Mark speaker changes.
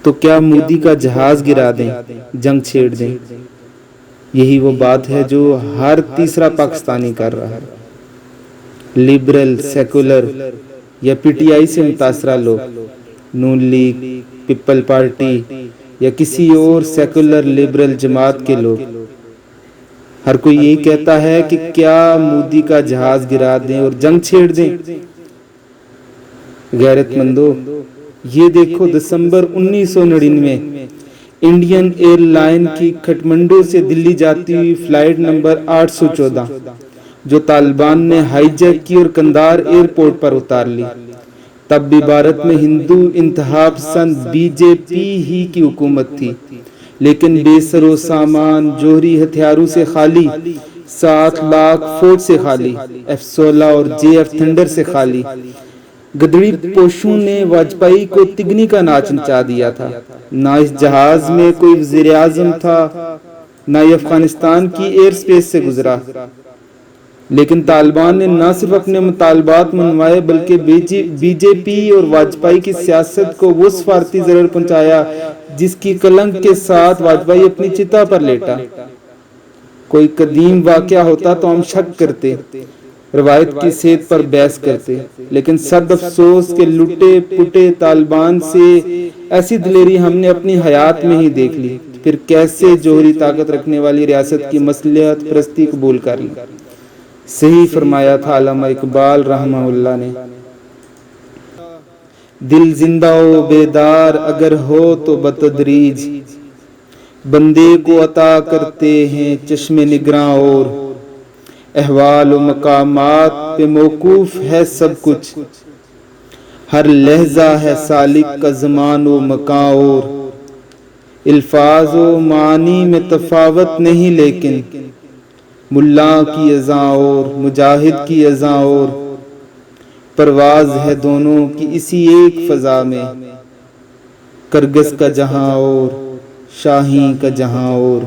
Speaker 1: تو کیا مودی کا جہاز گرا دیں، جنگ چھیڑ دیں؟ یہی وہ بات ہے جو ہر تیسرا پاکستانی کر رہا ہے۔ لبرل، سیکولر یا پی ٹی آئی سے متاثرہ لوگ، نون لیگ، پیپل پارٹی یا کسی اور سیکولر لبرل جماعت کے لوگ، ہر کوئی یہی کہتا ہے کہ کیا مودی کا جہاز گرا دیں اور جنگ چھیڑ دیں۔ غیرت مندو، یہ دیکھو دسمبر 1999 انڈین ایئر لائن کی کھٹمنڈو سے دلی جاتی ہوئی فلائٹ نمبر 814 جو طالبان نے ہائی جیک کی اور کندار ایئرپورٹ پر اتار لی۔ تب بھی بھارت میں ہندو انتہا پسند بی جے پی ہی کی حکومت تھی، لیکن بے سر و سامان، جوہری ہتھیاروں سے خالی، 7 لاکھ فوج سے خالی، F-16 اور JF تھنڈر سے خالی، گدڑی پوشوں نے واجپئی کو تگنی کا ناچ نچا دیا تھا۔ نہ اس جہاز میں کوئی وزیر اعظم تھا، نہ یہ افغانستان کی ایئر سپیس سے گزرا، لیکن طالبان نے نہ صرف اپنے مطالبات منوائے بلکہ بی جے پی اور واجپئی کی سیاست کو وہ سفارتی ضرر پہنچایا جس کی کلنک کے ساتھ واجپئی اپنی چتا پر لیٹا۔ کوئی قدیم واقعہ ہوتا تو ہم شک کرتے، روایت کی صحت پر بحث کرتے، لیکن صد افسوس کہ لٹے پٹے طالبان سے ایسی دلیری ہم نے اپنی حیات میں ہی دیکھ لی، پھر کیسے جوہری طاقت رکھنے والی ریاست کی مصلحت پرستی قبول کر لی۔ صحیح فرمایا تھا علامہ اقبال رحمہ اللہ نے، دل زندہ و بیدار اگر ہو تو بتدریج بندے کو عطا کرتے ہیں چشم نگراں، اور احوال و مقامات پہ موقوف ہے سب کچھ، ہر لہجہ ہے سالک کا زمان و مکان، اور الفاظ و معانی میں تفاوت نہیں لیکن ملا کی اذاں اور مجاہد کی اذاں، اور پرواز ہے دونوں کی اسی ایک فضا میں، کرگس کا جہاں اور شاہین کا جہاں اور